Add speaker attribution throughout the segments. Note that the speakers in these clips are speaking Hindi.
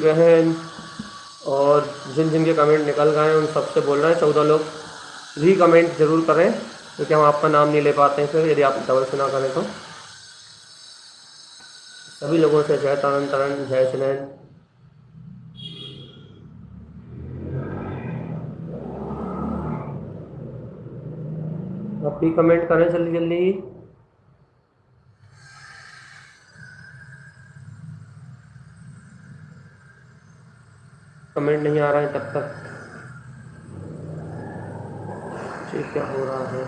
Speaker 1: बहन और जिन जिन के कमेंट निकल गए हैं उन सबसे बोल रहे हैं 14 लोग री कमेंट ज़रूर करें, क्योंकि हम आपका नाम नहीं ले पाते हैं फिर, यदि आप डबल से ना करें तो। सभी लोगों से जय तारण तारण, जय सुनैन। आप भी कमेंट करें जल्दी जल्दी। कमेंट नहीं आ रहा है तब तक ठीक क्या हो रहा है,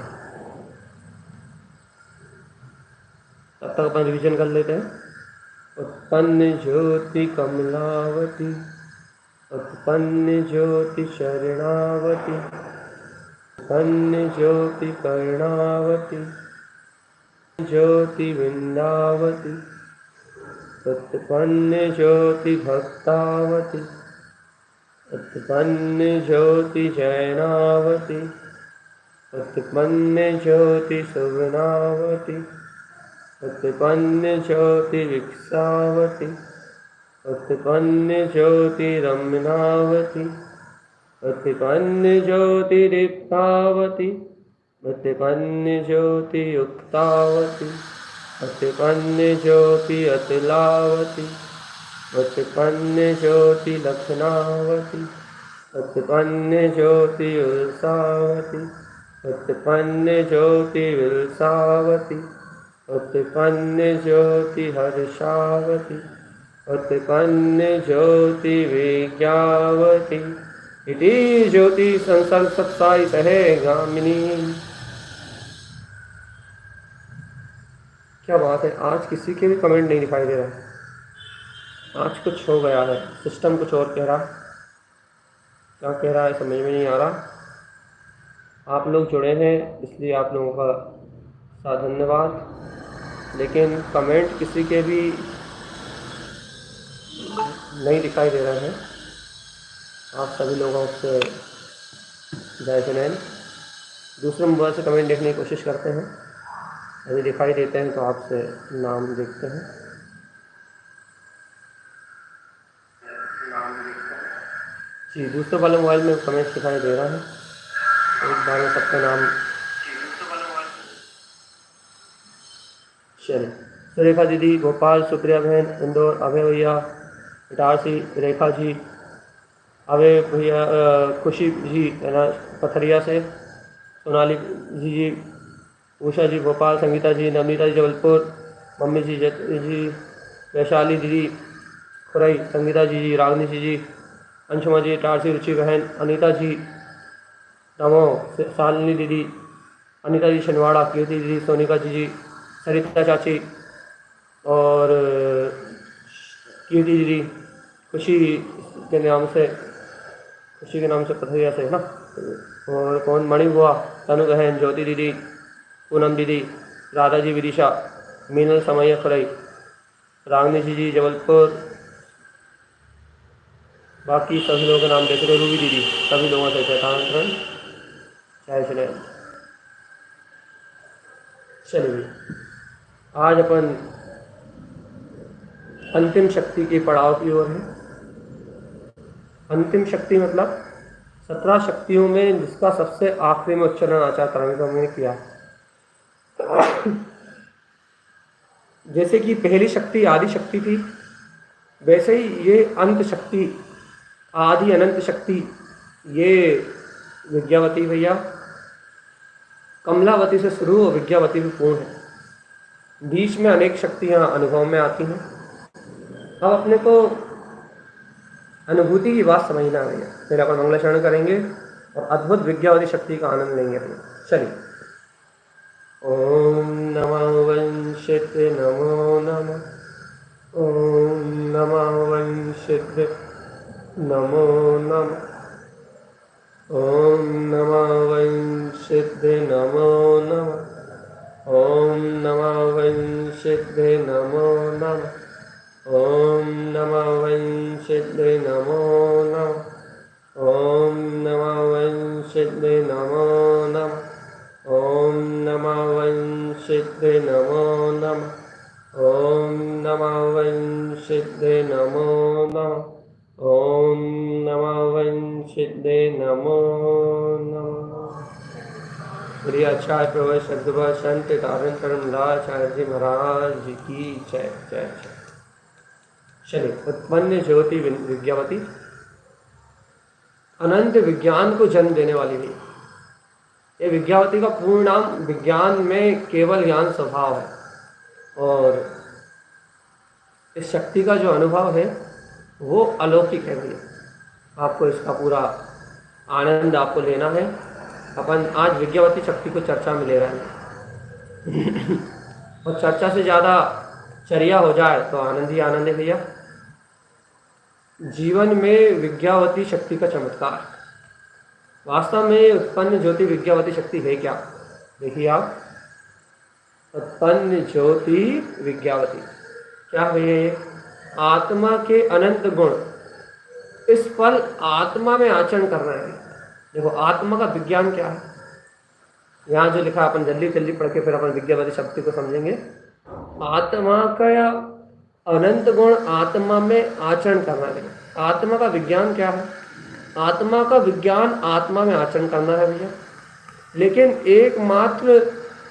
Speaker 1: तब तक अपन रिविजन कर लेते हैं। उत्पन्न ज्योति कमलावती, उत्पन्न ज्योति शरणावती, उत्पन्न ज्योति कर्णावती, ज्योति वृंदावती, उत्पन्न ज्योति भक्तावती, उत्पन्न ज्योति जैनावती, उत्पन्न ज्योति सुगुणावती, उत्पन्न ज्योति विक्षावती, उत्पन्न ज्योति रमनावती, उत्पन्न ज्योति दीप्तावती, उत्पन्न ज्योति युक्तावती, उत्पन्न ज्योति अतुलावती, उत्पन्न ज्योति लक्षणावती, उत्पन्न ज्योति उल्सावती, उत्पन्न ज्योति विलसावती, उत्पन्न ज्योति हर्षावती, उत्पन्न ज्योति विज्ञावती, इति ज्योति संसर्ग सत्साई सहे गामिनी। क्या बात है, आज किसी के भी कमेंट नहीं दिखाई दे रहा है। आज कुछ हो गया है, सिस्टम कुछ और कह रहा, क्या कह रहा है समझ में नहीं आ रहा। आप लोग जुड़े हैं इसलिए आप लोगों का साथ धन्यवाद, लेकिन कमेंट किसी के भी नहीं दिखाई दे रहे हैं। आप सभी लोगों से जय सुनैन। दूसरे मोबाइल से कमेंट देखने की कोशिश करते हैं, यदि दिखाई देते हैं तो आपसे नाम देखते हैं। जी, दूसरे वाले मोबाइल में कमेंट दिखाई दे रहा है, एक बार में सबका नाम। चलिए, सुरेखा दीदी, भोपाल, सुप्रिया बहन, इंदौर, अभय भैया, इटारसी, रेखा जी, अभय भैया, खुशी जी पथरिया से, सोनाली जी, उषा जी भोपाल, संगीता जी, नवनीता जी जबलपुर, मम्मी जी जी, वैशाली दीदी खुरई, संगीता जी, रागनी जी, अंशुमा जी, टारसी, रुचि बहन, अनीता जी नमो, शालिनी दीदी, अनीता जी शनिवाड़ा, कीर्ति दीदी, सोनिका जी, सरिता चाची और कीर्ति दीदी, खुशी के नाम से, खुशी के नाम से पथरिया से है ना, और कौन, मणि बुआ, तनु बहन, ज्योति दीदी, पूनम दीदी, राधा जी विदिशा, मीनल समैया खुरई, रागनी जी जबलपुर, बाकी सभी लोगों का नाम देख रहे, रूबी दीदी, सभी लोगों से चैतांतरण जय श्री। चलिए, आज अपन अंतिम शक्ति के पड़ाव की ओर है। अंतिम शक्ति मतलब 17 शक्तियों में जिसका सबसे आखिरी में उच्चारण आचार्य तरंगम ने किया। जैसे कि पहली शक्ति आदि शक्ति थी, वैसे ही ये अंत शक्ति, आदि अनंत शक्ति, ये विद्यावती भैया कमलावती से शुरू और विद्यावती भी पूर्ण है। बीच में अनेक शक्तियाँ अनुभव में आती हैं। अब अपने को अनुभूति की बात समझना है। फिर अपन मंगलाचरण करेंगे और अद्भुत विद्यावती शक्ति का आनंद लेंगे अपने। चलिए, ओम नमः वंशित नमो नमः, ओम नमः वंशित नमो नमः, ओम नमः वंशित नमो नमः, ओम नमः वंशित नमो नमः, ओम नमः वंशित नमो नमः, ओम नमः वंशित नमो नमः, ओम नमः वंशित नमो नमः, ओम नमः वंशित नमो नमः, ओम नमः वंशिदे नमो नमः। श्री आचार्य प्रवर सदगुरु संत तारण धर्मदाचार्य जी महाराज जी की जय जय जय। चलिए, उत्पन्न ज्योति विद्यावती अनंत विज्ञान को जन्म देने वाली है। ये विद्यावती का पूर्ण नाम विज्ञान में केवल ज्ञान स्वभाव है, और इस शक्ति का जो अनुभव है वो अलौकिक है भैया। आपको इसका पूरा आनंद आपको लेना है। अपन आज विद्यावती शक्ति को चर्चा में ले रहे हैं और चर्चा से ज़्यादा चर्या हो जाए तो आनंद ही आनंद है भैया। जीवन में विद्यावती शक्ति का चमत्कार, वास्तव में उत्पन्न ज्योति विद्यावती शक्ति है क्या? देखिए आप, उत्पन्न ज्योति विद्यावती क्या है? ये आत्मा के अनंत गुण, इस पल आत्मा में आचरण कर रहे हैं। देखो आत्मा का विज्ञान क्या है, यहाँ जो लिखा अपन जल्दी जल्दी पढ़ के फिर अपन विद्यावती शक्ति को समझेंगे। आत्मा का या अनंत गुण आत्मा में आचरण करना है। आत्मा का विज्ञान क्या है? आत्मा का विज्ञान आत्मा में आचरण करना है भैया। लेकिन एकमात्र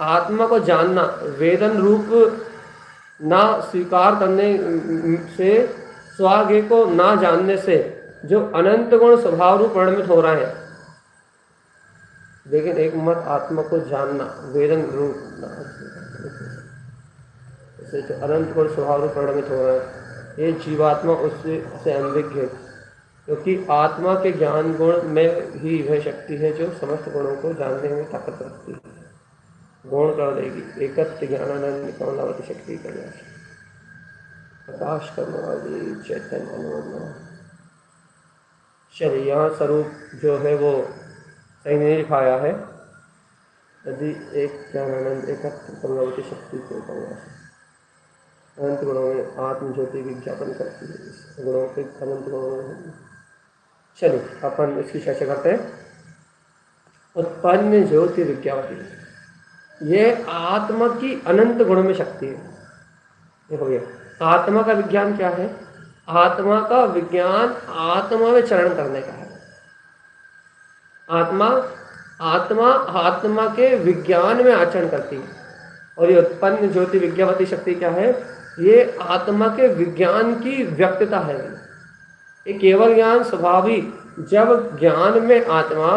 Speaker 1: आत्मा को जानना, वेदन रूप ना स्वीकार करने से, स्वागे को ना जानने से जो अनंत गुण स्वभाव रूप परिणमित हो रहे हैं, लेकिन एकमात्र आत्मा को जानना, वेदन रूप से जो अनंत गुण स्वभाव रूप परिणमित हो रहा है, ये जीवात्मा उससे अनभिज्ञ है। क्योंकि आत्मा के ज्ञान गुण में ही वह शक्ति है जो समस्त गुणों को जानने में ताकत रखती है। गुण कर देगी एकत्र ज्ञानानंद कमलावती शक्ति कर प्रकाश करने वाली चैतन्य। चलिए, यहाँ स्वरूप जो है वो सही नहीं लिखाया है। यदि एक ज्ञानानंद एकत्र कमलावती शक्ति को अनंत गुणों में आत्म ज्योति विज्ञापन करती है, गुणों के अनंत गुणों में। चलिए अपन इसकी चर्चा करते हैं। उत्पन्न ज्योति विज्ञापती, ये आत्मा की अनंत गुणों में शक्ति है। देखो भैया, आत्मा का विज्ञान क्या है? आत्मा का विज्ञान आत्मा में चरण करने का है। आत्मा के विज्ञान में आचरण करती है। और ये उत्पन्न ज्योति विज्ञापती शक्ति क्या है? ये आत्मा के विज्ञान की व्यक्तता है। ये केवल ज्ञान स्वभावी, जब ज्ञान में आत्मा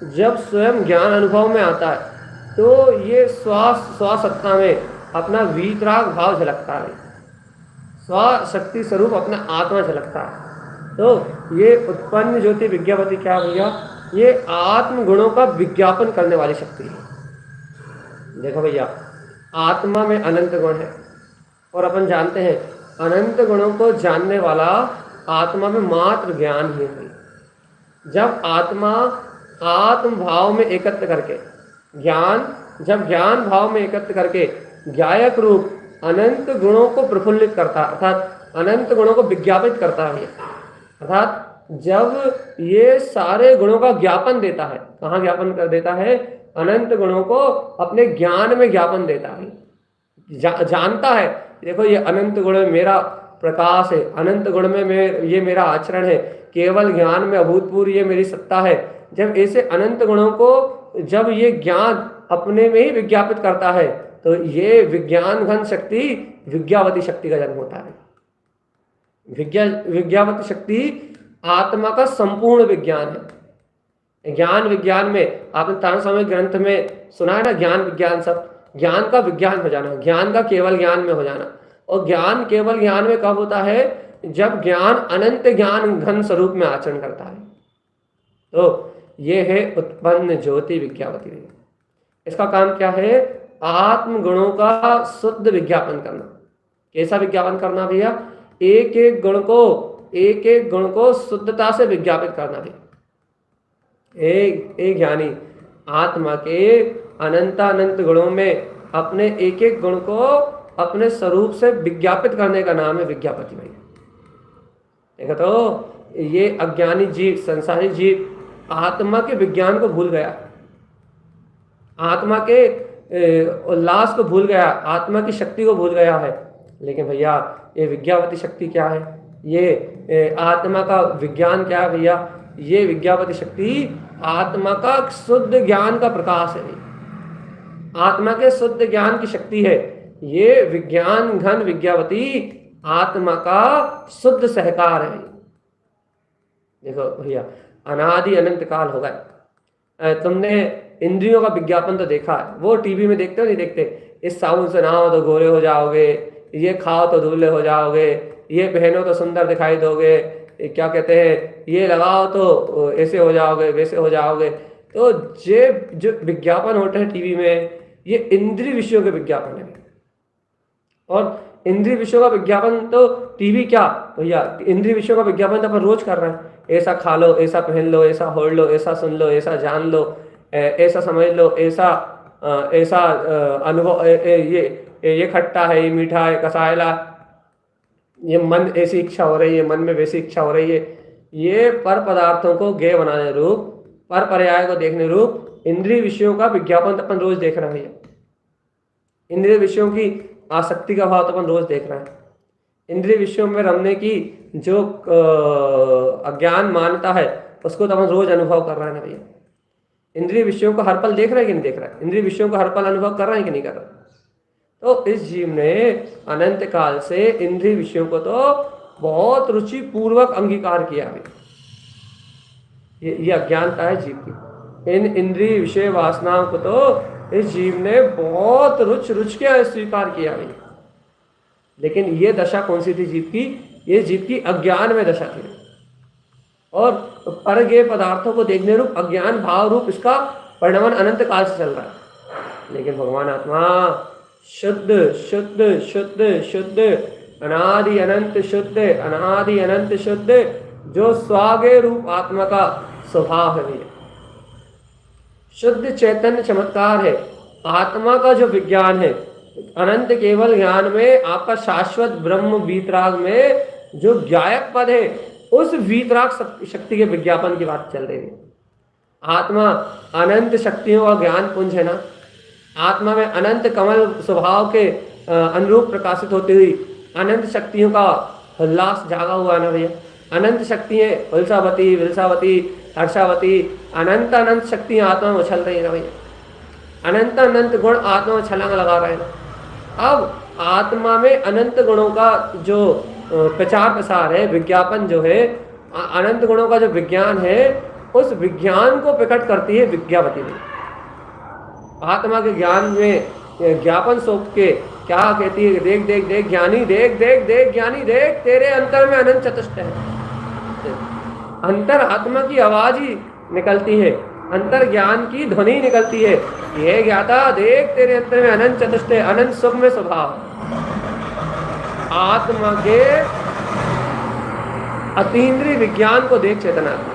Speaker 1: जब स्वयं ज्ञान अनुभव में आता है तो ये स्वसत्ता में अपना वीतराग भाव झलकता है, स्वशक्ति स्वरूप अपना आत्मा झलकता है। तो ये उत्पन्न ज्योति विज्ञापती क्या भैया? ये आत्म गुणों का विज्ञापन करने वाली शक्ति है। देखो भैया, आत्मा में अनंत गुण है और अपन जानते हैं अनंत गुणों को जानने वाला आत्मा में मात्र ज्ञान ही है। जब आत्मा आत्म भाव में एकत्र करके जब ज्ञान भाव में एकत्र करके ज्ञायक रूप अनंत गुणों को प्रफुल्लित करता है, अर्थात अनंत गुणों को विज्ञापित करता है, अर्थात जब ये सारे गुणों का ज्ञापन देता है, कहाँ ज्ञापन कर देता है? अनंत गुणों को अपने ज्ञान में ज्ञापन देता है। जानता है, देखो ये अनंत गुण में मेरा प्रकाश है, अनंत गुण में ये मेरा आचरण है, केवल ज्ञान में अभूतपूर्व ये मेरी सत्ता है। जब ऐसे अनंत गुणों को जब ये ज्ञान अपने में ही विज्ञापित करता है तो ये विज्ञान घन शक्ति विज्ञावती शक्ति का जन्म होता है। विज्ञावती शक्ति आत्मा का संपूर्ण विज्ञान है। ज्ञान विज्ञान में आपने तारण स्वामी ग्रंथ में सुना है ना, ज्ञान विज्ञान सब, ज्ञान का विज्ञान हो जाना, ज्ञान का केवल ज्ञान में हो जाना। और ज्ञान केवल ज्ञान में कब होता है? जब ज्ञान अनंत ज्ञान घन स्वरूप में आचरण करता है। तो ये है उत्पन्न ज्योति विज्ञापती। इसका काम क्या है? आत्म गुणों का शुद्ध विज्ञापन करना। कैसा विज्ञापन करना भैया? एक एक गुण को शुद्धता से विज्ञापित करना भी। एक ज्ञानी आत्मा के अनंत गुणों में अपने एक एक गुण को अपने स्वरूप से विज्ञापित करने का नाम है विज्ञापति भाई। देखो तो ये अज्ञानी जीव, संसारी जीव आत्मा के विज्ञान को भूल गया, आत्मा के उल्लास को भूल गया, आत्मा की शक्ति को भूल गया है। लेकिन भैया ये विज्ञापति शक्ति क्या है? ये आत्मा का विज्ञान क्या है भैया? ये विज्ञापति शक्ति आत्मा का शुद्ध ज्ञान का प्रकाश है, आत्मा के शुद्ध ज्ञान की शक्ति है। ये विज्ञान घन विज्ञापति आत्मा का शुद्ध सहकार है। देखो भैया, अनादि अनंत काल हो गए। तुमने इंद्रियों का विज्ञापन तो देखा है, वो टीवी में देखते हो नहीं देखते? इस साबुन से नहाओ तो गोरे हो जाओगे, ये खाओ तो धुले हो जाओगे, ये पहनो तो सुंदर दिखाई दोगे, क्या कहते हैं, ये लगाओ तो ऐसे हो जाओगे, वैसे हो जाओगे। तो ये जो विज्ञापन होते हैं टीवी में, ये इंद्रिय विषयों के विज्ञापन है। और इंद्रिय विषयों का विज्ञापन तो टीवी क्या भैया, इंद्रिय विषयों का विज्ञापन तो अपन रोज कर रहे हैं। ऐसा खा लो, ऐसा पहन लो, ऐसा ओढ़ लो, ऐसा सुन लो, ऐसा जान लो, ऐसा समझ लो, ऐसा ऐसा अनुभव, ये खट्टा है, ये मीठा है, कसायला, ये मन ऐसी इच्छा हो रही है, मन में वैसी इच्छा हो रही है। ये पर पदार्थों को गे बनाने रूप, पर पर्याय को देखने रूप इंद्रिय विषयों का विज्ञापन अपन रोज देख रहे हैं। इंद्रिय विषयों की आसक्ति का भाव तो अपन रोज देख रहे हैं। इंद्रिय विषयों में रमने की जो अज्ञान मान्यता है, उसको तो अपन रोज अनुभव कर रहे हैं ना भैया। इंद्रिय विषयों को हर पल देख रहे हैं कि नहीं देख रहा है? इंद्रिय विषयों को हर पल अनुभव कर रहे हैं कि नहीं कर रहे? तो इस जीव ने अनंत काल से इंद्रिय विषयों को तो बहुत रुचि पूर्वक अंगीकार किया है। ये अज्ञानता है जीव की। इन इंद्रिय विषय वासनाओं को तो इस जीव ने बहुत रुच के स्वीकार किया है। लेकिन ये दशा कौन सी थी जीव की? ये जीव की अज्ञान में दशा थी। और परगे पदार्थों को देखने रूप अज्ञान भाव रूप इसका परिणमन अनंत काल से चल रहा है। लेकिन भगवान आत्मा शुद्ध शुद्ध शुद्ध शुद्ध अनादि अनंत शुद्ध, अनादि अनंत शुद्ध, जो स्वागे रूप आत्मा का स्वभाव है। शुद्ध चैतन्य चमत्कार है। आत्मा का जो विज्ञान है, अनंत केवल ज्ञान में आपका शाश्वत ब्रह्म वीतराग में जो ज्ञायक पद है, उस वीतराग शक्ति के विज्ञापन की बात चल रही है। आत्मा अनंत शक्तियों का ज्ञान पुंज है ना। आत्मा में अनंत कमल स्वभाव के अनुरूप प्रकाशित होती हुई अनंत शक्तियों का उल्लास जागा हुआ ना भैया। अनंत शक्तियाँ उल्सावती, विलसावती, हर्षावती, अनंत अनंत शक्तियाँ आत्मा में उछल रही है ना भैया। अनंत अनंत गुण आत्मा में छलांग लगा रहे हैं। अब आत्मा में अनंत गुणों का जो प्रचार प्रसार है, विज्ञापन जो है, अनंत गुणों का जो विज्ञान है, उस विज्ञान को प्रकट करती है विज्ञापति में। आत्मा के ज्ञान में ज्ञापन सौंप के क्या कहती है? देख देख देख ज्ञानी, देख देख देख ज्ञानी, देख तेरे अंतर में अनंत चतुष्ट है। अंतर आत्मा की आवाज ही निकलती है, अंतर ज्ञान की ध्वनि निकलती है। ये ज्ञाता देख तेरे अंतर में अनंत चतुष्ट है, अनंत सुख में स्वभाव। आत्मा के अतीन्द्रिय विज्ञान को देख चेतनात्मा,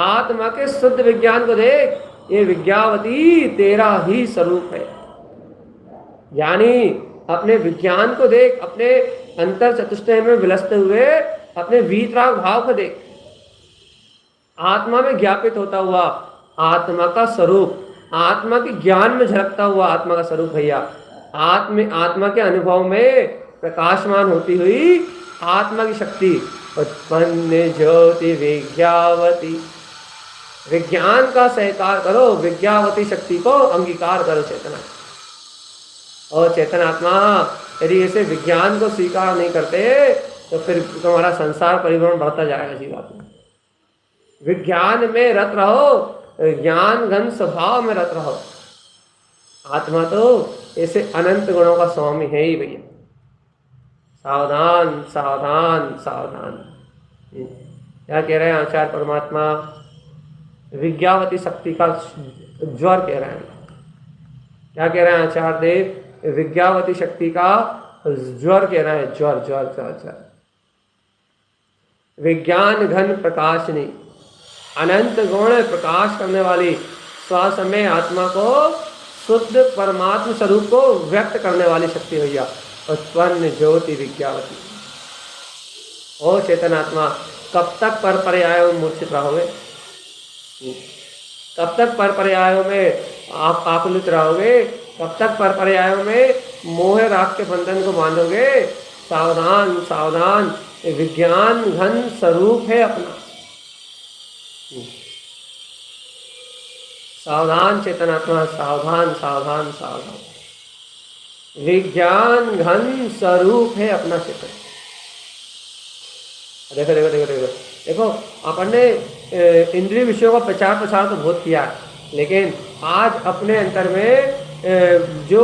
Speaker 1: आत्मा के शुद्ध विज्ञान को देख। ये विज्ञावती तेरा ही स्वरूप है। यानी अपने विज्ञान को देख, अपने अंतर चतुष्टय में विलसते हुए अपने वीतराग भाव को देख। आत्मा में ज्ञापित होता हुआ आत्मा का स्वरूप, आत्मा के ज्ञान में झलकता हुआ आत्मा का स्वरूप भैया। आत्मा के अनुभव में प्रकाशमान होती हुई आत्मा की शक्ति उत्पन्न ज्योति विज्ञावती। विज्ञान का सहकार करो, विज्ञावती शक्ति को अंगीकार करो चेतना। और चेतन आत्मा यदि ऐसे विज्ञान को स्वीकार नहीं करते तो फिर तुम्हारा संसार परिभ्रमण बढ़ता जाएगा जीवात्मा। विज्ञान में रत रहो, ज्ञान घन स्वभाव में रत रहो। आत्मा तो ऐसे अनंत गुणों का स्वामी है ही भैया। सावधान सावधान सावधान। क्या कह रहे हैं आचार्य परमात्मा? विज्ञावती शक्ति का ज्वर कह रहे हैं। क्या कह रहे हैं आचार्य देव? विज्ञावती शक्ति का ज्वर कह रहे हैं। ज्वर ज्वर ज्वर ज्वर। विज्ञान घन प्रकाशनी, अनंत गुण प्रकाश करने वाली, स्वसमय आत्मा को शुद्ध परमात्म स्वरूप को व्यक्त करने वाली शक्ति भैया उत्पन्न ज्योति विज्ञावती। ओ चेतन आत्मा, कब तक पर पर्यायों में मूर्छित रहोगे? कब तक पर पर्यायों में आप आकुलित रहोगे? कब तक पर पर्यायों में मोह राग के बंधन को बांधोगे? सावधान सावधान। विज्ञान घन स्वरूप है अपना। सावधान चेतनात्मा, सावधान सावधान सावधान। विज्ञान घन स्वरूप है अपना चेतन। देखो देखो देखो देखो देखो, अपन ने इंद्रिय विषयों का प्रचार प्रसार तो बहुत किया है, लेकिन आज अपने अंतर में जो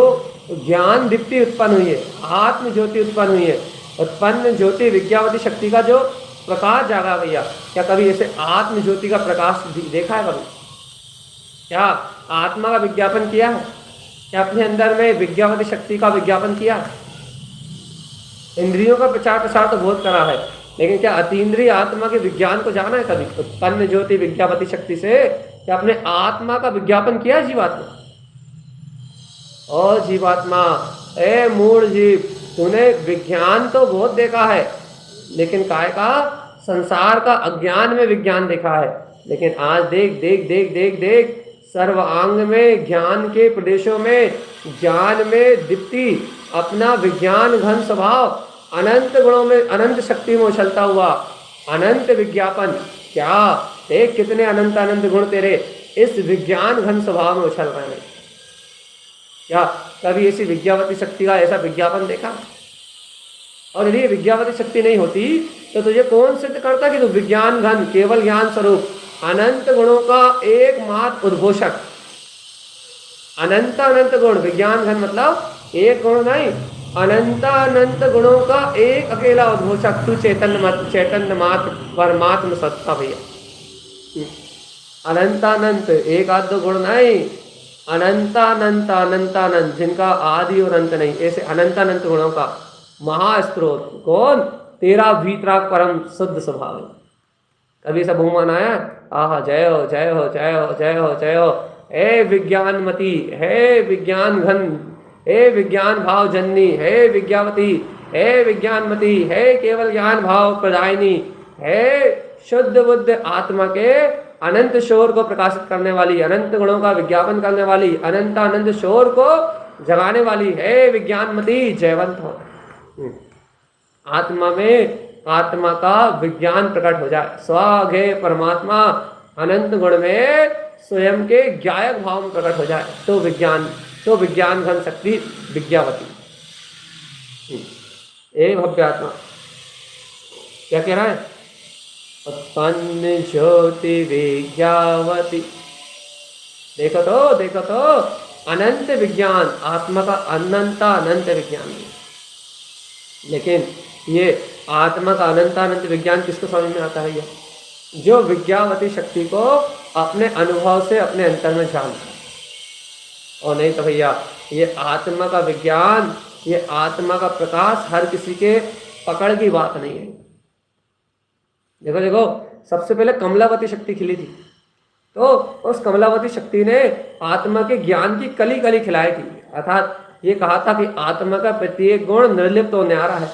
Speaker 1: ज्ञान दीप्ति उत्पन्न हुई है, आत्म ज्योति उत्पन्न हुई है, उत्पन्न ज्योति विज्ञावती शक्ति का जो प्रकाश जागा भैया, क्या कभी ऐसे आत्म ज्योति का प्रकाश देखा है कभी? क्या आत्मा का विज्ञापन किया है? क्या अपने अंदर में विज्ञावती शक्ति का विज्ञापन किया है? इंद्रियों का प्रचार प्रसार तो बहुत करा है, लेकिन क्या अतीन्द्रिय आत्मा के विज्ञान को जाना है कभी? उत्पन्न ज्योति विज्ञापती शक्ति से क्या अपने आत्मा का विज्ञापन किया जीवात्मा? और जीवात्मा, ए मूढ़ जीव, तूने विज्ञान तो बहुत देखा है, लेकिन काय का संसार का अज्ञान में विज्ञान देखा है। लेकिन आज देख देख देख देख देख, सर्वांग में ज्ञान के प्रदेशों में, ज्ञान में दीप्ति अपना विज्ञान घन स्वभाव, अनंत गुणों में, अनंत शक्ति में उछलता हुआ अनंत विज्ञापन। क्या देख कितने अनंत अनंत गुण तेरे इस विज्ञान घन स्वभाव में उछल रहे हैं। क्या कभी ऐसी विज्ञावती शक्ति का ऐसा विज्ञापन देखा? और यदि विज्ञावती शक्ति नहीं होती तो तुझे कौन सिद्ध करता कि तू विज्ञान घन, केवल ज्ञान स्वरूप, अनंत गुणों का एकमात्र उद्घोषक, अनंत अनंत गुण, विज्ञान घन मतलब एक गुण नहीं, अनंत अनंत गुणों का एक अकेला उद्घोषक तू चैतन्य मात्र परमात्म सत्ता भैया। अनंत अनंत, एक आध दो गुण नहीं, अनंत अनंत अनंत अनंत, जिनका आदि और अंत नहीं, ऐसे अनंत अनंत गुणों का महास्त्रोत कौन? तेरा भीतरा परम शुद्ध स्वभाव है। कभी ऐसा बहुमान आया? आहा, जय हो जय हो जय हो जय हो जय हो, हे विज्ञानमती, हे विज्ञान घन, हे विज्ञान भाव जननी, हे विज्ञावती, हे विज्ञानमती, हे केवल ज्ञान भाव प्रदायिनी, हे शुद्ध बुद्ध आत्मा के अनंत शोर को प्रकाशित करने वाली, अनंत गुणों का विज्ञापन करने वाली, अनंत अनंत शोर को जगाने वाली, हे विज्ञानमती, जयवंत हो। आत्मा में आत्मा का विज्ञान प्रकट हो जाए, स्वाघे परमात्मा अनंत गुण में स्वयं के ज्ञायक भाव में प्रकट हो जाए, तो विज्ञान घन शक्ति विज्ञावती। ए भव्यात्मा क्या कह रहा है? उत्पन्न ज्योति विज्ञावती। देखो तो अनंत विज्ञान, आत्मा का अनंत विज्ञान है। लेकिन ये आत्मा का अनंत विज्ञान किसको समझ में आता है? ये जो विज्ञावती शक्ति को अपने अनुभव से अपने अंतर में जानता है। और नहीं तो भैया ये आत्मा का विज्ञान, ये आत्मा का प्रकाश हर किसी के पकड़ की बात नहीं है। देखो देखो, सबसे पहले कमलावती शक्ति खिली थी, तो उस कमलावती शक्ति ने आत्मा के ज्ञान की कली कली खिलाई थी। अर्थात ये कहा था कि आत्मा का प्रत्येक गुण निर्लिप्त होने आ रहा है।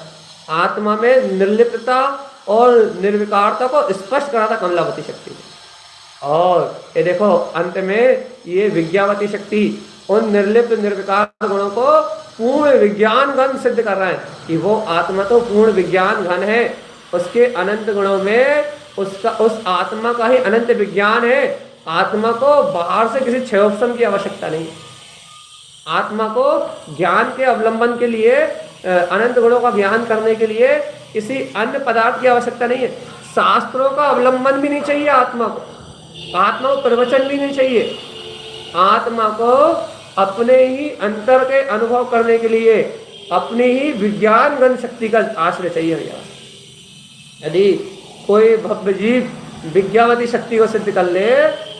Speaker 1: आत्मा में निर्लिप्तता और निर्विकारता को स्पष्ट करा था कमलावती शक्ति ने। और ये देखो अंत में ये विज्ञावती शक्ति उन निर्लिप्त निर्विकार गुणों को पूर्ण विज्ञान घन सिद्ध कर रहा है कि वो आत्मा तो पूर्ण विज्ञान घन है, उसके अनंत गुणों में उस आत्मा का ही अनंत विज्ञान है। आत्मा को बाहर से किसी क्षयोपशम की आवश्यकता नहीं। आत्मा को ज्ञान के अवलंबन के लिए, अनंत गुणों का ज्ञान करने के लिए किसी अन्य पदार्थ की आवश्यकता नहीं है। शास्त्रों का अवलंबन भी नहीं चाहिए आत्मा को प्रवचन भी नहीं चाहिए। आत्मा को अपने ही अंतर के अनुभव करने के लिए अपनी ही विज्ञान घन शक्ति का आश्रय चाहिए भैया। यदि कोई भव्य जीव विज्ञावती शक्ति को सिद्ध कर ले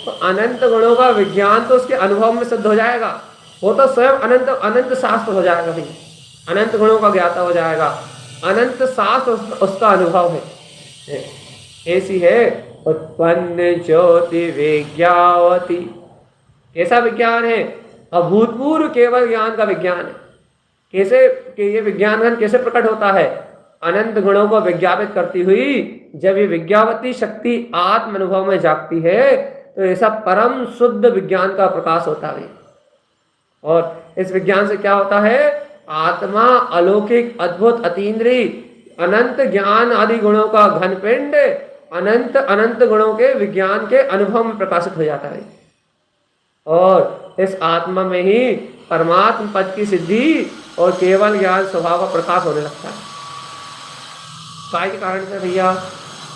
Speaker 1: तो अनंत गुणों का विज्ञान तो उसके अनुभव में सिद्ध हो जाएगा। वो तो स्वयं अनंत शास्त्र हो जाएगा भैया, अनंत गुणों का ज्ञाता हो जाएगा, अनंत शास्त्र उसका अनुभव है। ऐसी है उत्पन्न ज्योति विज्ञावती। कैसा विज्ञान है? अभूतपूर्व केवल ज्ञान का विज्ञान है। कैसे कि ये विज्ञान घन कैसे प्रकट होता है? अनंत गुणों को विज्ञापित करती हुई जब ये विज्ञावती शक्ति आत्म अनुभव में जागती है तो ऐसा परम शुद्ध विज्ञान का प्रकाश होता है। और इस विज्ञान से क्या होता है? आत्मा अलौकिक, अद्भुत, अतीन्द्रिय, अनंत ज्ञान आदि गुणों का घन पिंड अनंत अनंत गुणों के विज्ञान के अनुभव में प्रकाशित हो जाता है और इस आत्मा में ही परमात्म पद की सिद्धि और केवल ज्ञान स्वभाव का प्रकाश होने लगता है। काय के कारण से भैया?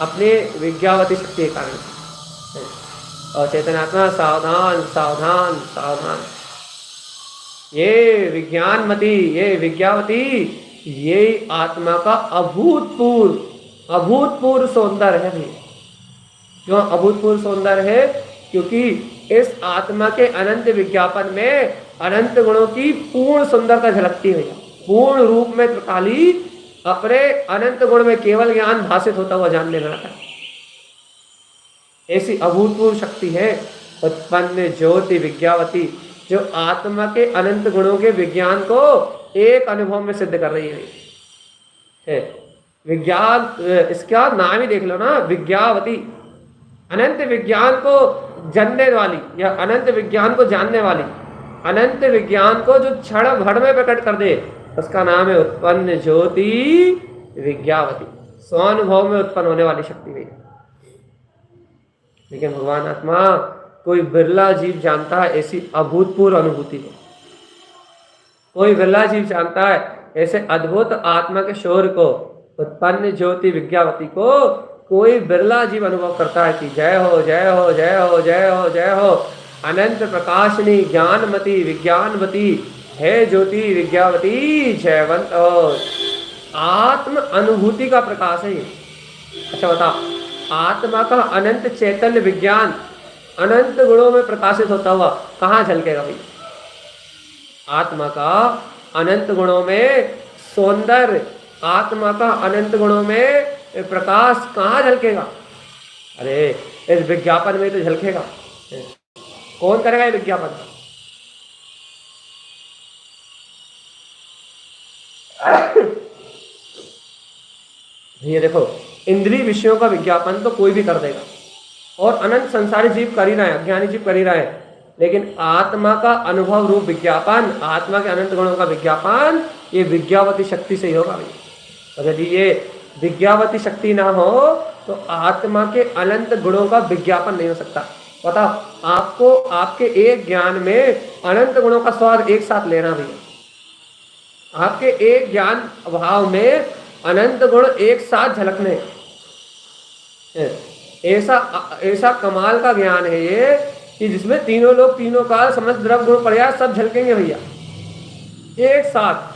Speaker 1: अपने विज्ञावती शक्ति के कारण से। और चेतनात्मा सावधान सावधान सावधान, ये विज्ञानमती, ये विज्ञावती, ये आत्मा का अभूतपूर्व सौंदर्य है भैया। क्यों अभूतपूर्व सौंदर्य है? क्योंकि इस आत्मा के अनंत विज्ञापन में अनंत गुणों की पूर्ण सुंदरता झलकती है भैया। पूर्ण रूप में त्रिकाली अपने अनंत गुण में केवल ज्ञान भाषित होता हुआ जानने में आता है। ऐसी अभूतपूर्व शक्ति है उत्पन्न ज्योति विज्ञावती, जो आत्मा के अनंत गुणों के विज्ञान को एक अनुभव में सिद्ध कर रही है। विज्ञान, इसका नाम ही देख लो ना, विज्ञावती। अनंत विज्ञान को जानने वाली या अनंत विज्ञान को जानने वाली, अनंत विज्ञान को जो क्षण भर में प्रकट कर दे, उसका नाम है उत्पन्न ज्योति विज्ञावती। स्वानुभव में उत्पन्न होने वाली शक्ति भी। लेकिन भगवान आत्मा कोई बिरला जीव जानता है ऐसी अभूतपूर्व अनुभूति को। कोई बिरला जीव जानता है ऐसे अद्भुत आत्मा के शोर को, उत्पन्न ज्योति विज्ञावती को कोई बिरला जीव अनुभव करता है कि जय हो जय हो जय हो जय हो जय हो, अनंत प्रकाशनी ज्ञानमती विज्ञानवती है ज्योति विज्ञावती जयवंत। आत्म अनुभूति का प्रकाश है ये। अच्छा बता, आत्मा का अनंत चैतन्य विज्ञान अनंत गुणों में प्रकाशित होता हुआ कहाँ झलकेगा भाई? आत्मा का अनंत गुणों में सौंदर्य, आत्मा का अनंत गुणों में प्रकाश कहाँ झलकेगा? अरे इस विज्ञापन में तो झलकेगा। कौन करेगा ये विज्ञापन? ये देखो, इंद्रिय विषयों का विज्ञापन तो कोई भी कर देगा और अनंत संसारी जीव कर ही रहे हैं, अज्ञानी जीव कर ही रहे हैं, लेकिन आत्मा का अनुभव रूप विज्ञापन, आत्मा के अनंत गुणों का विज्ञापन, ये विज्ञावती शक्ति से ही होगा भाई। और यदि ये विज्ञावती शक्ति ना हो तो आत्मा के अनंत गुणों का विज्ञापन नहीं हो सकता। पता आपको, आपके एक ज्ञान में अनंत गुणों का स्वाद एक साथ लेना भी है। आपके एक ज्ञान भाव में अनंत गुण एक साथ झलकने, ऐसा कमाल का ज्ञान है ये कि जिसमें तीनों लोग, तीनों काल, समस्त द्रव्य गुण पर्याय सब झलकेंगे भैया एक साथ।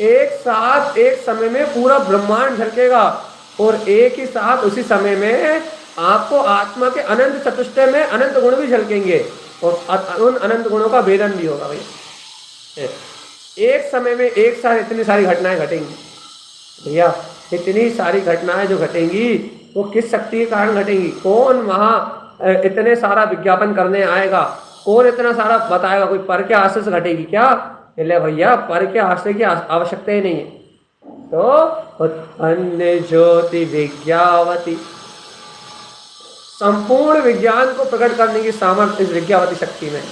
Speaker 1: एक साथ एक समय में पूरा ब्रह्मांड झलकेगा और एक ही साथ उसी समय में आपको आत्मा के अनंत चतुष्टय में अनंत गुण भी झलकेंगे और उन अनंत गुणों का भेदन भी होगा भैया। एक समय में एक साथ इतनी सारी घटनाएं घटेंगी भैया। इतनी सारी घटनाएं जो घटेंगी वो किस शक्ति के कारण घटेंगी? कौन वहाँ इतने सारा विज्ञापन करने आएगा? कौन इतना सारा बताएगा? कोई पर के आश्रय से घटेगी क्या? ले भैया, पर के आश्रय की आवश्यकता ही नहीं है। तो अन्य ज्योति विज्ञावती, संपूर्ण विज्ञान को प्रकट करने की सामर्थ्य इस विज्ञावती शक्ति में।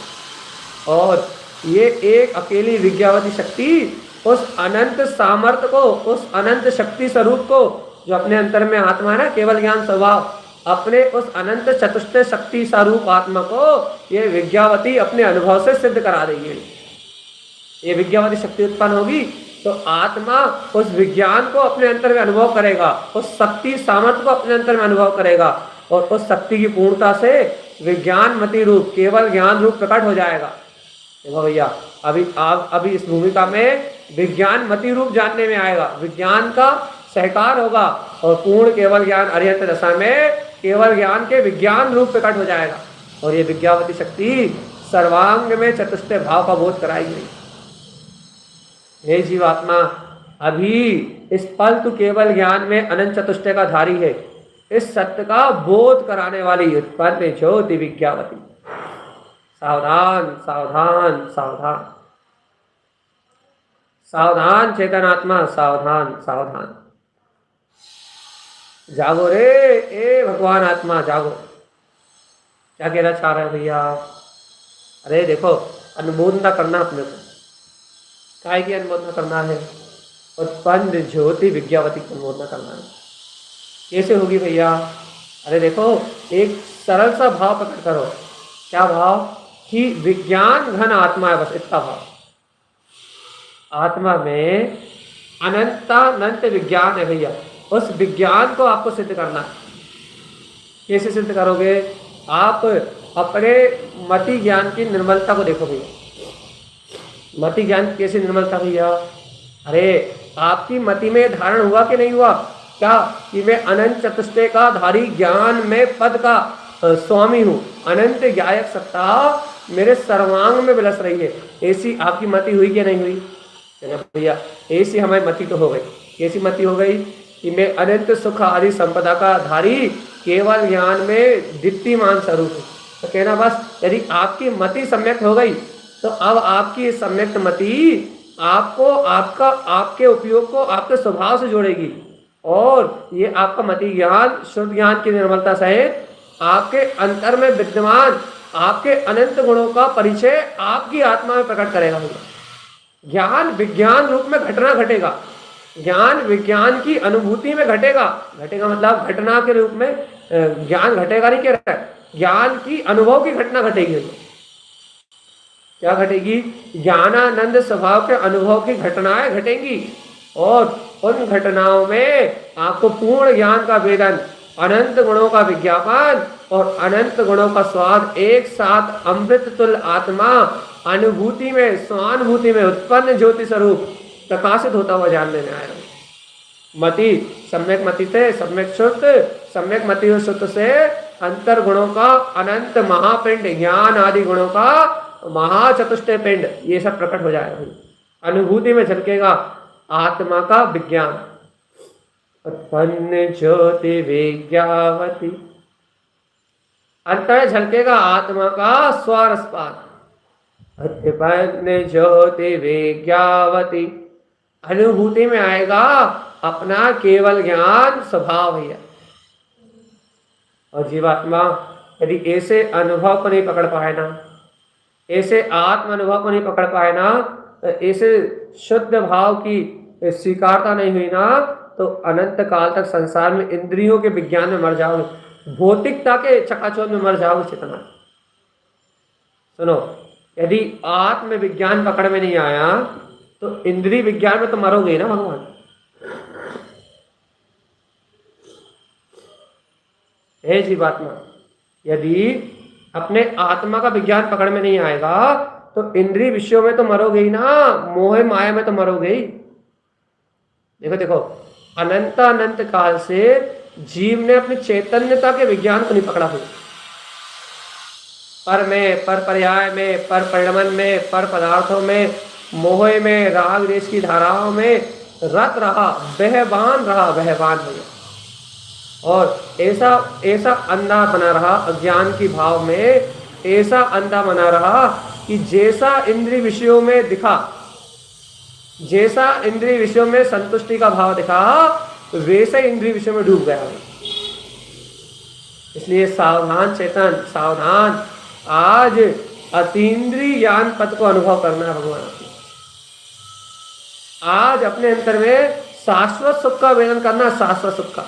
Speaker 1: और ये एक अकेली विज्ञावती शक्ति उस अनंत सामर्थ्य को, उस अनंत शक्ति स्वरूप को जो अपने अंतर में आत्मा है ना, केवल ज्ञान स्वभाव, अपने उस अनंत चतुष्टय शक्ति स्वरूप आत्मा को ये विज्ञावती अपने अनुभव से सिद्ध करा देगी। ये विज्ञावती शक्ति उत्पन्न होगी तो आत्मा उस विज्ञान को अपने अंतर में अनुभव करेगा, उस शक्ति सामर्थ्य को अपने अंतर में अनुभव करेगा और उस शक्ति की पूर्णता से विज्ञानमती रूप, केवल ज्ञान रूप प्रकट हो जाएगा। देखो भैया, अभी इस भूमिका में विज्ञानमती रूप जानने में आएगा, विज्ञान का सहकार होगा और पूर्ण केवल ज्ञान अरिहंत दशा में केवल ज्ञान के विज्ञान रूप प्रकट हो जाएगा और ये विज्ञावती शक्ति सर्वांग में चतुष्टय भाव का बोध कराएगी। हे जीवात्मा, अभी इस पल तू केवल ज्ञान में अनंत चतुष्टय का धारी है। इस सत्य का बोध कराने वाली उत्पन्न ज्योति विज्ञावती। सावधान सावधान सावधान सावधान चेतनात्मा, सावधान सावधान, जागो रे ए भगवान आत्मा, जागो। क्या कहना चाह रहे हैं भैया? अरे देखो, अनुमोदन करना अपने को, काय की अनुमोदना करना है? उत्पन्न ज्योति विज्ञावती की अनुमोदना करना है। कैसे होगी भैया? अरे देखो, एक सरल सा भाव प्रकट करो। क्या भाव? कि विज्ञान घन आत्मा है, बस इतना भाव। आत्मा में अनंत विज्ञान है भैया। उस विज्ञान को आपको सिद्ध करना है। कैसे सिद्ध करोगे? आप अपने मति ज्ञान की निर्मलता को देखो भैया। मति ज्ञान की कैसी निर्मलता भैया? अरे आपकी मति में धारण हुआ कि नहीं हुआ? क्या कि मैं अनंत चतुष्टय का धारी, ज्ञान में पद का स्वामी हूँ, अनंत ज्ञायक सत्ता मेरे सर्वांग में विलस रही है। ऐसी आपकी मति हुई कि नहीं हुई? भैया ऐसी हमारी मति तो हो गई। कैसी मति हो गई? कि मैं अनंत सुख आदि संपदा का धारी, केवल ज्ञान में दीप्तिमान स्वरूप हूँ। तो कहना बस, यदि आपकी मति सम्यक हो गई तो अब आपकी सम्यक मति आपको आपके उपयोग को आपके स्वभाव से जोड़ेगी, और ये आपका मति ज्ञान, शुद्ध ज्ञान की निर्मलता सहित आपके अंतर में विद्यमान आपके अनंत गुणों का परिचय आपकी आत्मा में प्रकट करेगा। ज्ञान विज्ञान रूप में घटना घटेगा, ज्ञान विज्ञान की अनुभूति में घटेगा। घटेगा मतलब घटना के रूप में ज्ञान घटेगा नहीं, कह रहा है ज्ञान की अनुभव की घटना घटेगी। क्या घटेगी? ज्ञानानंद स्वभाव के अनुभव की घटनाएं घटेंगी, और उन घटनाओं में आपको पूर्ण ज्ञान का वेदन, अनंत गुणों का विज्ञापन और अनंत गुणों का स्वाद एक साथ अमृत तुल्य आत्मा अनुभूति में, स्वानुभूति में उत्पन्न ज्योति स्वरूप प्रकाशित होता हुआ जानने में आएगा। मति सम्यक मति से सम्यक शुद्ध, सम्यक मति और शुद्ध से अंतर गुणों का अनंत महापिंड, ज्ञान आदि गुणों का महाचतुष्टय पिंड, ये सब प्रकट हो जाएगा। अनुभूति में झलकेगा आत्मा का विज्ञान। उत्पन्न ज्योति विज्ञावती, अंतर झलकेगा आत्मा का स्वरसपात। उत्पन्न ज्योति विज्ञावती, अनुभूति में आएगा अपना केवल ज्ञान स्वभाव भैया। और जीवात्मा यदि ऐसे अनुभव को नहीं पकड़ पाए ना, ऐसे आत्म अनुभव को नहीं पकड़ पाए ना, ऐसे शुद्ध भाव की स्वीकारता नहीं हुई ना, तो अनंत काल तक संसार में इंद्रियों के विज्ञान में मर जाओगे, भौतिकता के चकाचौंध में मर जाओगे चेतना। सुनो, यदि आत्म विज्ञान पकड़ में नहीं आया तो इंद्रिय विज्ञान में तो मरोगे ना भगवान। हे जीवात्मा, यदि अपने आत्मा का विज्ञान पकड़ में नहीं आएगा तो इंद्रिय विषयों में तो मरोगे ही ना, मोह माया में तो मरोगे ही। देखो देखो, अनंत काल से जीव ने अपनी चैतन्यता के विज्ञान को नहीं पकड़ा हुआ। पर में, पर पर्याय में, पर परिणमन में, पर पदार्थों में, मोह में, राग देश की धाराओं में रत रहा, बहबान रहा, बहबान हो गया, और ऐसा अंधा बना रहा अज्ञान की भाव में, ऐसा अंधा बना रहा कि जैसा इंद्रिय विषयों में दिखा, जैसा इंद्रिय विषयों में संतुष्टि का भाव दिखा, वैसे इंद्रिय विषयों में डूब गया। इसलिए सावधान चेतन, सावधान, आज अतीन्द्रिय ज्ञान पद को अनुभव करना है भगवान। आज अपने अंतर में शाश्वत सुख का वेदन करना, शाश्वत सुख का।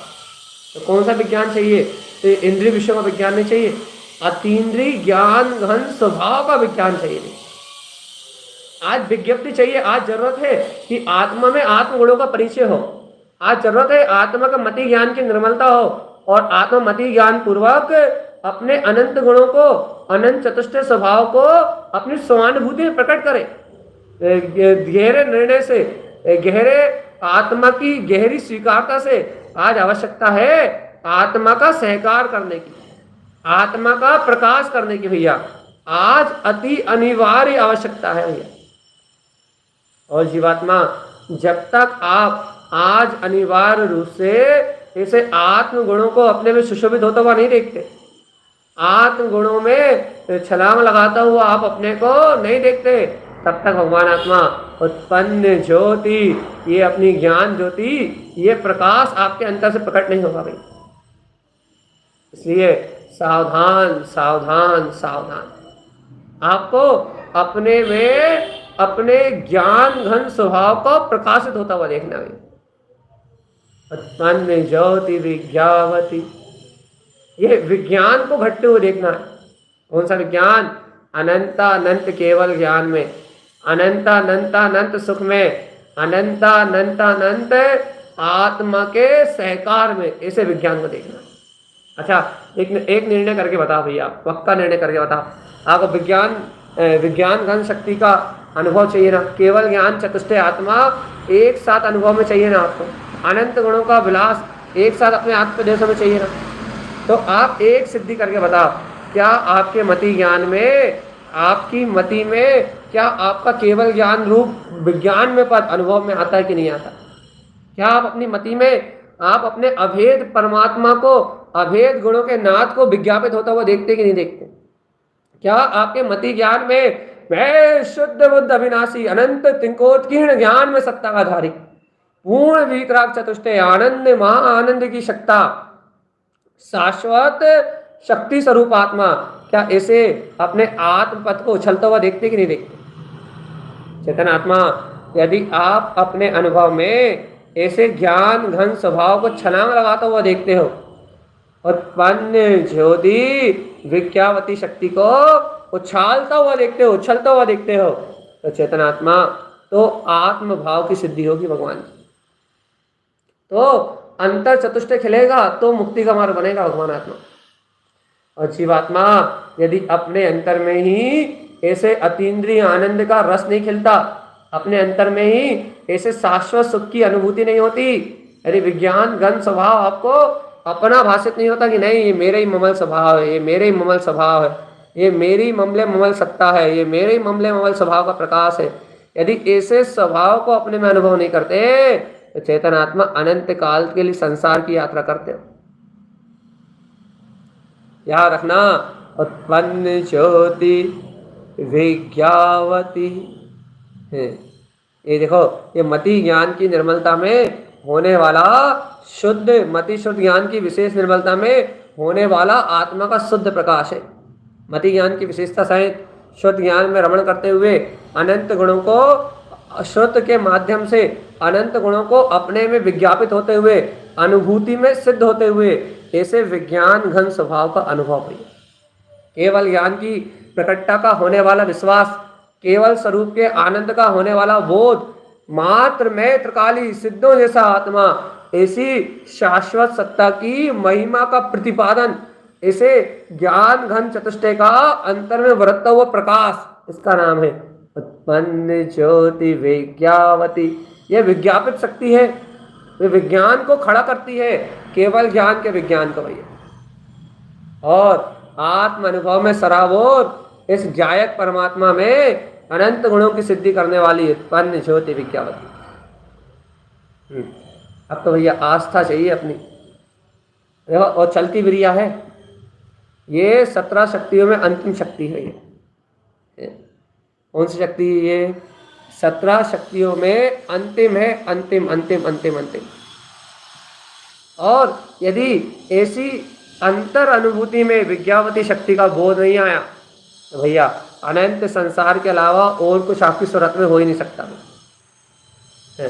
Speaker 1: तो कौन सा विज्ञान चाहिए? तो इंद्रिय विषयों का विज्ञान नहीं चाहिए, अतीन्द्रिय ज्ञान घन स्वभाव का विज्ञान चाहिए। आज विज्ञप्ति चाहिए, आज जरूरत है कि आत्मा में आत्म गुणों का परिचय हो, आज जरूरत है आत्मा का मति ज्ञान की निर्मलता हो, और आत्म मति ज्ञान पूर्वक अपने अनंत गुणों को, अनंत चतुष्टय स्वभाव को अपनी स्वानुभूति में प्रकट करे। गहरे निर्णय से, गहरे आत्मा की गहरी स्वीकारता से आज आवश्यकता है आत्मा का सहकार करने की, आत्मा का प्रकाश करने की भैया। आज अति अनिवार्य आवश्यकता है भैया। और जीवात्मा, जब तक आप आज अनिवार्य रूप से ऐसे आत्म गुणों को अपने में सुशोभित होता हुआ नहीं देखते, आत्म गुणों में छलांग लगाता हुआ आप अपने को नहीं देखते, तब तक भगवान आत्मा उत्पन्न ज्योति, ये अपनी ज्ञान ज्योति, ये प्रकाश आपके अंतर से प्रकट नहीं होगा भाई। इसलिए सावधान सावधान सावधान, आपको अपने में अपने ज्ञान घन स्वभाव को प्रकाशित होता हुआ देखना है। उत्पन्न ज्योति विज्ञावती, ये विज्ञान को घटते हुए देखना है। कौन सा विज्ञान? अनंतानंत केवल ज्ञान में, अनंतानंतानंत सुख में, अनंतानंतानंत आत्मा के सहकार में, ऐसे विज्ञान को देखना है। अच्छा, एक निर्णय करके बता भैया, पक्का निर्णय करके बता। आपको विज्ञान घन शक्ति का अनुभव चाहिए ना, केवल ज्ञान चतुष्टय आत्मा एक साथ अनुभव में चाहिए ना आपको, अनंत गुणों का विलास एक साथ अपने आत्मदेश में चाहिए ना, तो आप एक सिद्धि करके बताओ, क्या आपके मति ज्ञान में, आपकी मति में क्या आपका केवल ज्ञान रूप विज्ञान में पद अनुभव में आता है कि नहीं आता? क्या आप अपनी मति में आप अपने अभेद परमात्मा को, अभेद गुणों के नाथ को विज्ञापित होता हुआ देखते कि नहीं देखते? क्या आपके मति ज्ञान में मैं शुद्ध बुद्ध अविनाशी अनंत तिंकोत्कीर्ण ज्ञान में सत्ता का धारी पूर्ण वितराग चतुष्टय आनंद महाआनंद की शक्ता शाश्वत शक्ति स्वरूप आत्मा, क्या ऐसे अपने आत्म पथ को उछलता हुआ देखते कि नहीं देखते? चेतन आत्मा, यदि आप अपने अनुभव में ऐसे ज्ञान घन स्वभाव को छलांग लगाता हुआ देखते हो, उत्पन्न ज्योति विज्ञावती शक्ति को उछालता हुआ देखते हो, उछलता हुआ देखते हो, तो चेतन आत्मा, तो आत्म भाव की सिद्धि होगी भगवान की। तो अंतर चतुष्टय खिलेगा तो मुक्ति का मार्ग बनेगा भगवान आत्मा। और जीवात्मा यदि अपने अंतर में ही ऐसे अतीन्द्रिय आनंद का रस नहीं खिलता, अपने अंतर में ही ऐसे शाश्वत सुख की अनुभूति नहीं होती, यदि विज्ञान घन स्वभाव आपको अपना भाषित नहीं होता कि नहीं ये मेरे ही ममल स्वभाव है, ये मेरे ही ममल स्वभाव है, ये मेरी ममले ममल सत्ता है, ये मेरे ही ममले ममल स्वभाव का प्रकाश है, यदि ऐसे स्वभाव को अपने में अनुभव नहीं करते तो चेतन आत्मा अनंत काल के लिए संसार की यात्रा करते हो। याद रखना, उत्पन्न ज्योति विज्ञावती है। ये देखो, ये मति ज्ञान की निर्मलता में होने वाला शुद्ध, मति शुद्ध ज्ञान की विशेष निर्मलता में होने वाला आत्मा का शुद्ध प्रकाश है। मति ज्ञान की विशेषता सहित शुद्ध ज्ञान में रमण करते हुए अनंत गुणों को शुद्ध के माध्यम से अनंत गुणों को अपने में विज्ञापित होते हुए अनुभूति में सिद्ध होते हुए ऐसे विज्ञान घन स्वभाव का अनुभव हुई। केवल ज्ञान की प्रकटता का होने वाला विश्वास, केवल स्वरूप के आनंद का होने वाला बोध, मात्र में त्रिकाली सिद्धों जैसा आत्मा, ऐसी शाश्वत सत्ता की महिमा का प्रतिपादन, ऐसे ज्ञान घन चतुष्टय का अंतर में बरतता हुआ प्रकाश, इसका नाम है उत्पन्न ज्योति विज्ञावती। यह विज्ञापित शक्ति है, वे विज्ञान को खड़ा करती है, केवल ज्ञान के विज्ञान को भैया। और आत्म अनुभव में सराबोर इस गायक परमात्मा में अनंत गुणों की सिद्धि करने वाली उत्पन्न ज्योति विज्ञावती। अब तो भैया आस्था चाहिए अपनी, देखो, और चलती बिरिया है, ये 17 शक्तियों में अंतिम शक्ति है। ये कौन सी शक्ति? ये 17 शक्तियों में अंतिम है, अंतिम अंतिम अंतिम अंतिम। और यदि ऐसी अंतर अनुभूति में विज्ञावती शक्ति का बोध नहीं आया तो भैया अनंत संसार के अलावा और कुछ आपकी सूरत में हो ही नहीं सकता है।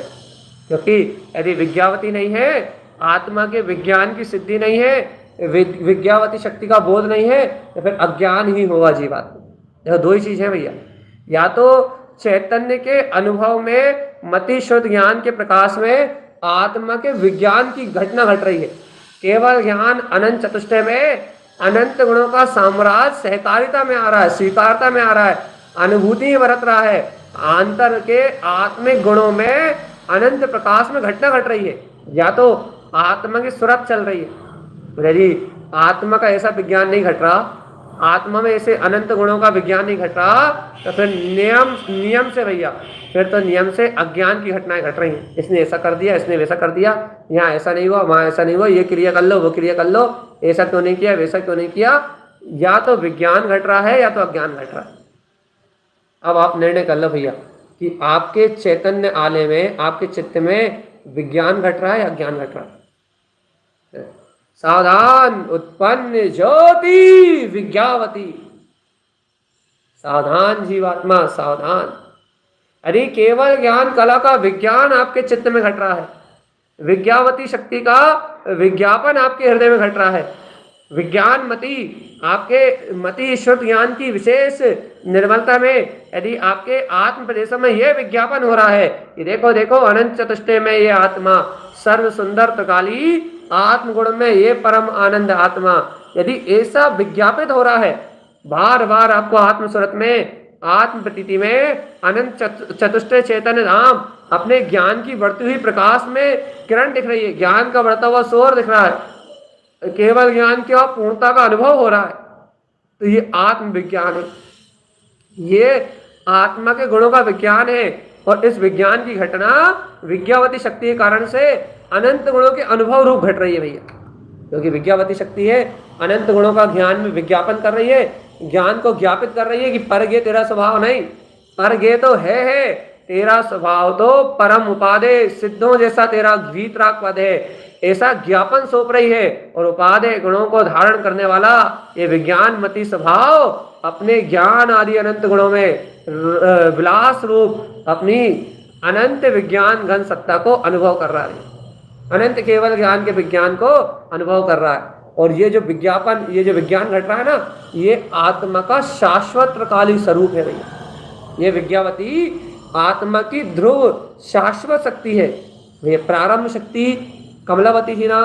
Speaker 1: क्योंकि यदि विज्ञावती नहीं है, आत्मा के विज्ञान की सिद्धि नहीं है, विज्ञावती शक्ति का बोध नहीं है, तो फिर अज्ञान ही होगा जीवात्मा। देखो, दो ही चीज है भैया, या तो चैतन्य के अनुभव में मति शुद्ध ज्ञान के प्रकाश में आत्मा के विज्ञान की घटना घट रही है, केवल ज्ञान अनंत चतुष्टय में अनंत गुणों का साम्राज्य सहकारिता में आ रहा है, स्वीकारता में आ रहा है, अनुभूति बरत रहा है, आंतर के आत्मिक गुणों में अनंत प्रकाश में घटना घट रही है, या तो आत्मा की सुरत चल रही है। यदि आत्मा का ऐसा विज्ञान नहीं घट रहा, आत्मा में ऐसे अनंत गुणों का विज्ञान नहीं घट रहा, तो फिर नियम से भैया, फिर तो नियम से अज्ञान की घटनाएं घट रही हैं। इसने ऐसा कर दिया, इसने वैसा कर दिया, यहाँ ऐसा नहीं हुआ, वहाँ ऐसा नहीं हुआ, ये क्रिया कर लो, वो क्रिया कर लो, ऐसा क्यों नहीं किया, वैसा क्यों नहीं किया। या तो विज्ञान घट रहा है या तो अज्ञान घट रहा है। अब आप निर्णय कर लो भैया कि आपके चैतन्य आले में, आपके चित्त में विज्ञान घट रहा है या अज्ञान घट रहा है। सावधान, उत्पन्न ज्योति विज्ञावती। सावधान जीवात्मा, सावधान। यदि केवल ज्ञान कला का विज्ञान आपके चित्त में घट रहा है, विज्ञावती शक्ति का विज्ञापन आपके हृदय में घट रहा है, विज्ञान मति आपके मति ईश्वर ज्ञान की विशेष निर्मलता में यदि आपके आत्म प्रदेशों में यह विज्ञापन हो रहा है कि देखो देखो अनंत चतुष्टय में ये आत्मा, सर्व सुंदर त्रिकाली आत्मगुण में ये परम आनंद आत्मा, यदि ऐसा विज्ञापित हो रहा है, बार बार आपको आत्म सूरत में, आत्म प्रतीति में अनंत चतुष्टय चैतन्य धाम अपने ज्ञान की बढ़ती हुई प्रकाश में किरण दिख रही है, ज्ञान का बढ़ता हुआ शोर दिख रहा है, केवल ज्ञान की पूर्णता का अनुभव हो रहा है, तो ये आत्म विज्ञान है, ये आत्मा के गुणों का विज्ञान है। और इस विज्ञान की घटना विज्ञावती शक्ति के कारण से अनंत गुणों के अनुभव रूप घट रही है भैया, क्योंकि विज्ञावती शक्ति है, अनंत गुणों का ज्ञान में विज्ञापन कर रही है, ज्ञान को ज्ञापित कर रही है कि पर गे तेरा स्वभाव नहीं, पर गे तो है तेरा स्वभाव तो परम उपादे सिद्धों जैसा तेरा वीतराग पद है, ऐसा ज्ञापन सौंप रही है। और उपादेय गुणों को धारण करने वाला ये विज्ञान मति स्वभाव अपने ज्ञान आदि अनंत गुणों में विलास रूप अपनी अनंत विज्ञान घन सत्ता को अनुभव कर रहा है, अनंत केवल ज्ञान के विज्ञान को अनुभव कर रहा है। और ये जो विज्ञापन, ये जो विज्ञान घट रहा है ना, ये आत्मा का शाश्वत काली स्वरूप है भैया, ये विज्ञावती आत्मा की ध्रुव शाश्वत शक्ति है। ये प्रारंभ शक्ति कमलावती ही ना,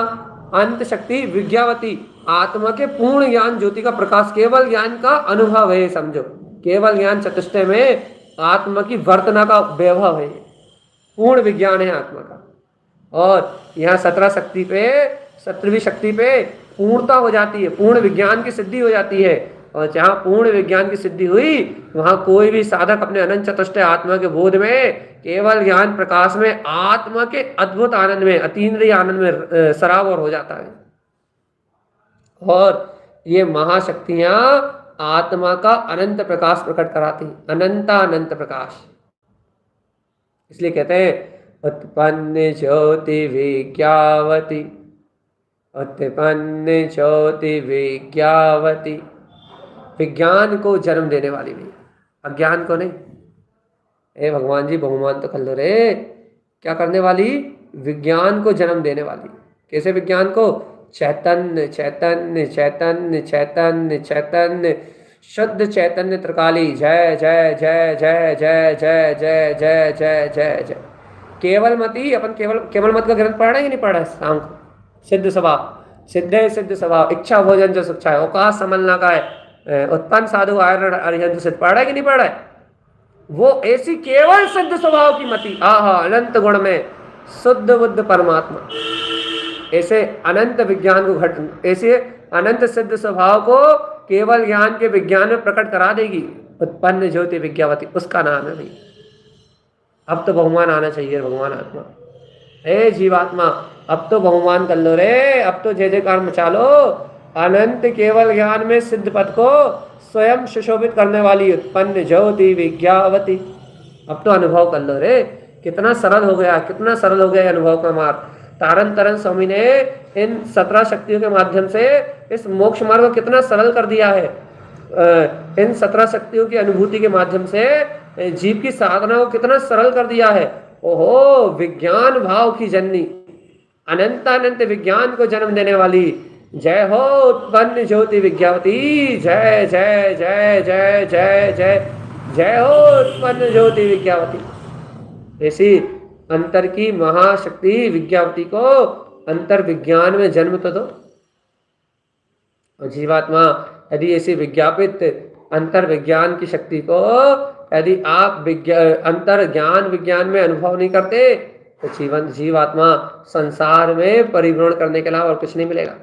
Speaker 1: अंत शक्ति विज्ञावती आत्मा के पूर्ण ज्ञान ज्योति का प्रकाश, केवल ज्ञान का अनुभव है, समझो केवल ज्ञान चतुष्टय में आत्मा की वर्तना का वैभव है, पूर्ण विज्ञान है आत्मा का। और यहाँ 17 शक्ति पे 17वीं शक्ति पे पूर्णता हो जाती है, पूर्ण विज्ञान की सिद्धि हो जाती है। और जहाँ पूर्ण विज्ञान की सिद्धि हुई वहाँ कोई भी साधक अपने अनंत चतुष्टय आत्मा के बोध में, केवल ज्ञान प्रकाश में, आत्मा के अद्भुत आनंद में, अतीन्द्रिय आनंद में सरावर हो जाता है। और ये महाशक्तियाँ आत्मा का अनंत प्रकाश प्रकट कराती, अनंता अनंत प्रकाश। इसलिए कहते हैं उत्पन्न ज्योति विज्ञावती, उत्पन्न ज्योति विज्ञावती, विज्ञान को जन्म देने वाली भी, अज्ञान को नहीं। ए भगवान जी बहुमान तो कर लो रे, क्या करने वाली? विज्ञान को जन्म देने वाली। कैसे विज्ञान को? चैतन्य चैतन्य चैतन्य चैतन्य चैतन्य शुद्ध चैतन्य त्रिकाली जय जय जय जय जय जय जय जय जय जय जय। केवल मती, अपन केवल मत का ग्रंथ पढ़ रहे हैं कि नहीं पढ़ रहे? शाम को सिद्ध स्वभाव, सिद्धे सिद्ध स्वभाव, इच्छा भोजन जो शिक्षा है, अवकाश समलना का है, उत्पन्न साधु आयरण अरिहंत सिद्ध पढ़ रहा है कि नहीं पढ़ रहा है? वो ऐसी केवल सिद्ध स्वभाव की मति, आहा अनंत गुण में शुद्ध बुद्ध परमात्मा, ऐसे अनंत विज्ञान को घट, ऐसे अनंत सिद्ध स्वभाव को केवल ज्ञान के विज्ञान में प्रकट करा देगी। उत्पन्न ज्योति विज्ञावती, उसका नाम है भाई। अब तो बहुमान आना चाहिए भगवान आत्मा, हे जीवात्मा अब तो बहुमान कर लो रे, अब तो जय जयकार मचा लो। अनंत केवल ज्ञान में सिद्ध पद को स्वयं सुशोभित करने वाली उत्पन्न ज्योति विज्ञावती, अब तो अनुभव कर लो रे। कितना सरल हो गया, कितना सरल हो गया अनुभव का मार्ग। तारन तरन स्वामी ने इन 17 शक्तियों के माध्यम से इस मोक्ष मार्ग को कितना सरल कर दिया है। इन 17 शक्तियों की अनुभूति के माध्यम से जीव की साधना को कितना सरल कर दिया है। ओहो, विज्ञान भाव की जननी, अनंत विज्ञान को जन्म देने वाली, जय हो उत्पन्न ज्योति विज्ञावती, जय जय जय जय जय जय जय हो उत्पन्न ज्योति विज्ञावती। ऐसी अंतर की महाशक्ति विज्ञावती को अंतर विज्ञान में जन्म तो दो। और जीवात्मा यदि ऐसी विज्ञापित अंतर विज्ञान की शक्ति को यदि आप अंतर ज्ञान विज्ञान में अनुभव नहीं करते तो जीवात्मा संसार में परिभ्रमण करने के अलावा और कुछ नहीं मिलेगा।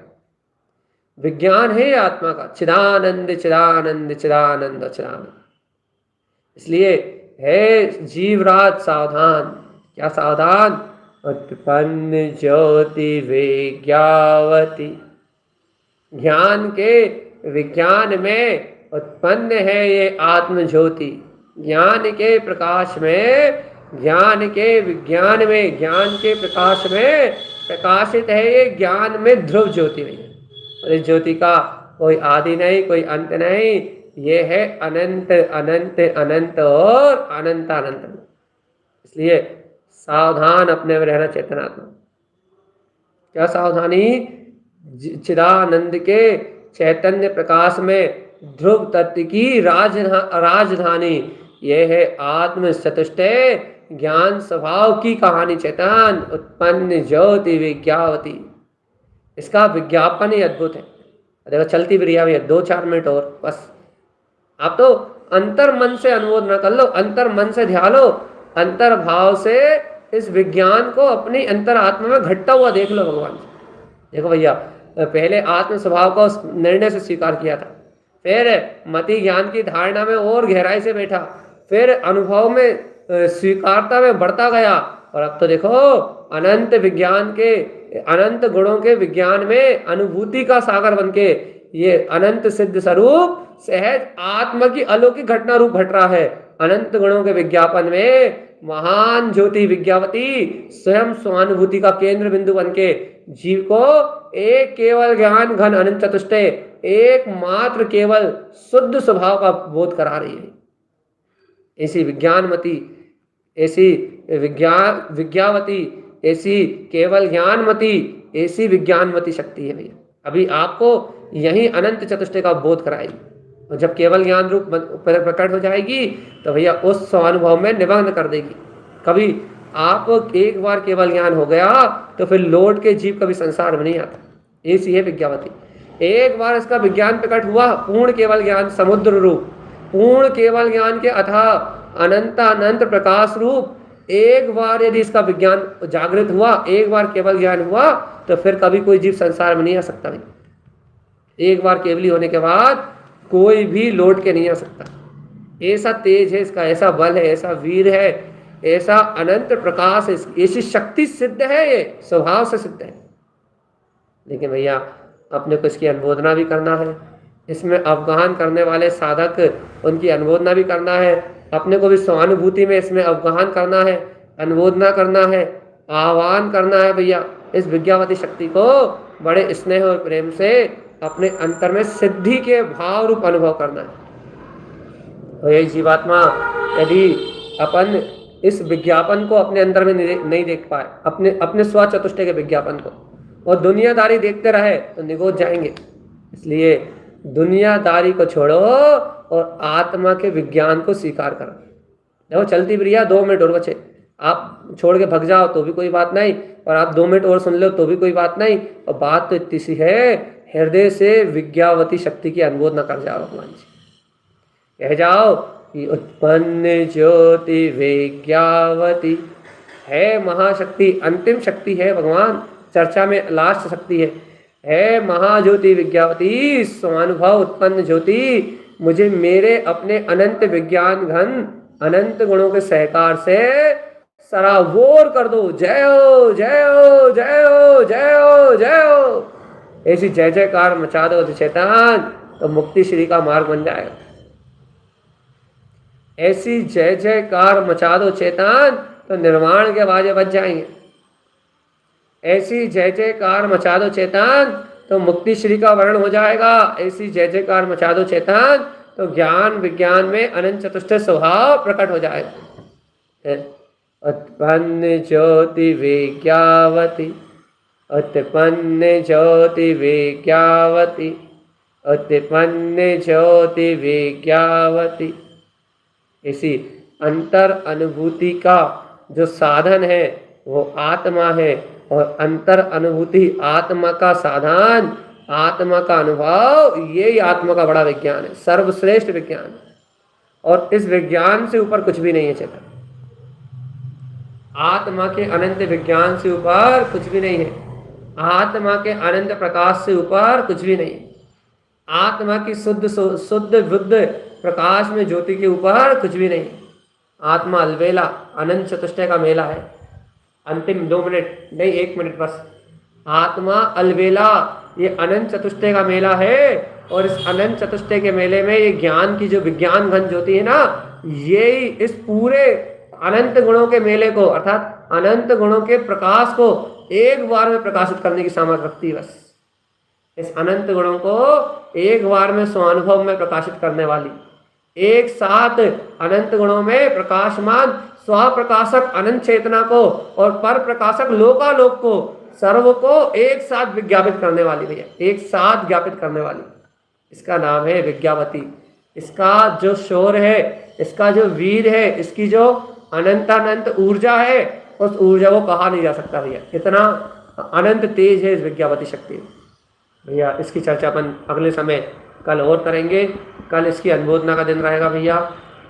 Speaker 1: विज्ञान है आत्मा का चिदानंद चिदानंद चिदानंद चिदानंद। इसलिए है जीवराज सावधान। क्या सावधान? उत्पन्न ज्योति विज्ञावती, ज्ञान के विज्ञान में उत्पन्न है ये आत्म ज्योति, ज्ञान के प्रकाश में, ज्ञान के विज्ञान में, ज्ञान के प्रकाश में प्रकाशित है ये ज्ञान में ध्रुव ज्योति नहीं है। और इस ज्योति का कोई आदि नहीं, कोई अंत नहीं, ये है अनंत अनंत अनंत और अनंत अनंत। इसलिए सावधान अपने में रहना चेतनात्मा। क्या सावधानी? चिदानंद के चैतन्य प्रकाश में ध्रुव तत्व की राजधानी, यह है आत्म चतुष्टय ज्ञान स्वभाव की कहानी। चेतन उत्पन्न ज्योति विज्ञावती, इसका विज्ञापन ही अद्भुत है। देखो चलती भी है 2-4 मिनट और बस। आप तो अंतर मन से अनुमोद न कर लो, अंतर मन से ध्यान लो, अंतर भाव से इस विज्ञान को अपनी अंतर आत्मा में घटता हुआ देख लो भगवान। देखो भैया, पहले आत्म स्वभाव को निर्णय से स्वीकार किया था, फिर मति ज्ञान की धारणा में और गहराई से बैठा, फिर अनुभव में स्वीकारता में बढ़ता गया, और अब तो देखो अनंत विज्ञान के, अनंत गुणों के विज्ञान में अनुभूति का सागर बनके ये अनंत सिद्ध स्वरूप सहज आत्मा की अलौकिक घटना रूप घट रहा है। अनंत गुणों के विज्ञापन में महान ज्योति विज्ञावती स्वयं स्वानुभूति का केंद्र बिंदु बनके जीव को एक केवल ज्ञान घन अनंत चतुष्टय, एकमात्र केवल शुद्ध स्वभाव का बोध करा रही है। ऐसी विज्ञानमती, ऐसी विज्ञावती, ऐसी केवल ज्ञानमती, ऐसी विज्ञानमती शक्ति है भैया। अभी आपको यही अनंत चतुष्टय का बोध कराएगी, और जब केवल ज्ञान रूप प्रकट हो जाएगी तो भैया उस स्वानुभव में निमग्न कर देगी। कभी आप एक बार केवल ज्ञान हो गया तो फिर लौट के जीव कभी संसार में नहीं आता। ऐसी है विज्ञावती। एक बार इसका विज्ञान प्रकट हुआ, पूर्ण केवल ज्ञान समुद्र रूप, पूर्ण केवल ज्ञान के अथाह अनंत अनंत प्रकाश रूप, एक बार यदि इसका विज्ञान जागृत हुआ, एक बार केवल ज्ञान हुआ तो फिर कभी कोई जीव संसार में नहीं आ सकता। एक बार केवली होने के बाद कोई भी लौट के नहीं आ सकता। ऐसा तेज है इसका, ऐसा बल है, ऐसा वीर है, ऐसा अनंत प्रकाश है, ऐसी शक्ति सिद्ध है, ये स्वभाव से सिद्ध है। लेकिन भैया अपने को इसकी अनुमोदना भी करना है, इसमें अवगाहन करने वाले साधक उनकी अनुमोदना भी करना है, अपने को भी स्वानुभूति में इसमें अवगाहन करना है, अनुमोदना करना है, आह्वान करना है भैया इस विज्ञावती शक्ति को बड़े स्नेह और प्रेम से अपने अंतर में सिद्धि के भाव रूप अनुभव करना है। और यही जीवात्मा यदि अपन इस विज्ञापन को अपने अंदर में नहीं देख पाए, अपने स्व चतुष्टय के विज्ञापन को, और दुनियादारी देखते रहे तो निगोद जाएंगे। इसलिए दुनियादारी को छोड़ो और आत्मा के विज्ञान को स्वीकार करो। देखो चलती प्रिया 2 मिनट और बचे, आप छोड़ के भग जाओ तो भी कोई बात नहीं, और आप 2 मिनट और सुन लो तो भी कोई बात नहीं। और बात तो इतनी सी है, हृदय से विज्ञावती शक्ति की अनुमोदना कर जाओ भगवान जी। कह जाओ कि उत्पन्न ज्योति विज्ञावती है महाशक्ति, अंतिम शक्ति है भगवान, चर्चा में लास्ट शक्ति है महाज्योति विज्ञावती स्वानुभव उत्पन्न ज्योति, मुझे मेरे अपने अनंत विज्ञान घन अनंत गुणों के सहकार से सराबोर कर दो। जय हो जय हो जय हो जय हो जय हो, ऐसी जय जयकार मचा दो चेतन, तो मुक्ति श्री का मार्ग बन जाएगा। ऐसी जय जयकार मचा दो चेतन, तो निर्वाण के बाजे बज जाएंगे। ऐसी जय जयकार मचा दो चेतन, तो मुक्ति श्री का वर्ण हो जाएगा। ऐसी जय जयकार मचा दो चेतन, तो ज्ञान विज्ञान में अनंत चतुष्टय स्वभाव प्रकट हो जाएगा। उत्पन्न ज्योति विज्ञावती, उत्पन्न ज्योति विज्ञावती, उत्पन्न ज्योति विज्ञावती। इसी अंतर अनुभूति का जो साधन है वो आत्मा है, और अंतर अनुभूति आत्मा का साधन, आत्मा का अनुभव, यही आत्मा का बड़ा विज्ञान है, सर्वश्रेष्ठ विज्ञान। और इस विज्ञान से ऊपर कुछ भी नहीं है चेतन, आत्मा के अनंत विज्ञान से ऊपर कुछ भी नहीं है, आत्मा के अनंत प्रकाश से ऊपर कुछ भी नहीं है, आत्मा की शुद्ध बुद्ध प्रकाश में ज्योति के ऊपर कुछ भी नहीं। आत्मा अलबेला अनंत चतुष्टय का मेला है। अंतिम 2 मिनट नहीं, 1 मिनट बस। आत्मा अलबेला ये अनंत चतुष्टय का मेला है, और इस अनंत चतुष्टय के मेले में ये ज्ञान की जो विज्ञान घन ज्योति है ना, यही इस पूरे अनंत गुणों के मेले को, अर्थात अनंत गुणों के प्रकाश को एक बार में प्रकाशित करने की सामर्थ्य रखती है। बस इस अनंत गुणों को एक बार में स्वानुभव में प्रकाशित करने वाली, एक साथ अनंत गुणों में प्रकाशमान स्वप्रकाशक अनंत चेतना को और पर प्रकाशक लोकालोक को, सर्व को एक साथ विज्ञापित करने वाली भैया, एक साथ ज्ञापित करने वाली, इसका नाम है विज्ञावती। इसका जो शोर है, इसका जो वीर है, इसकी जो अनंत ऊर्जा है, उस ऊर्जा को कहा नहीं जा सकता भैया, इतना अनंत तेज है इस विज्ञावती शक्ति भैया। इसकी चर्चा अपन अगले समय कल और करेंगे। कल इसकी अनुमोदना का दिन रहेगा भैया,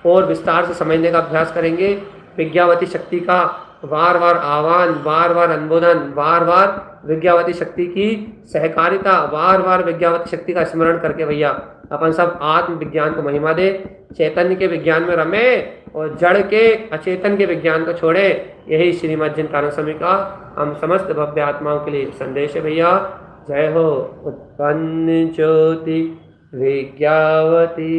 Speaker 1: और विस्तार से समझने का अभ्यास करेंगे। विज्ञावती शक्ति का बार बार आह्वान, बार बार अनुमोदन, बार बार विज्ञावती शक्ति की सहकारिता, बार बार विज्ञावती शक्ति का स्मरण करके भैया अपन सब आत्म विज्ञान को महिमा दे, चैतन्य के विज्ञान में रमे और जड़ के अचेतन के विज्ञान को छोड़े। यही श्रीमद् जिन कारण स्वामी का हम समस्त भव्य आत्माओं के लिए संदेश है भैया। जय हो। उत्पन्न ज्योति विज्ञावती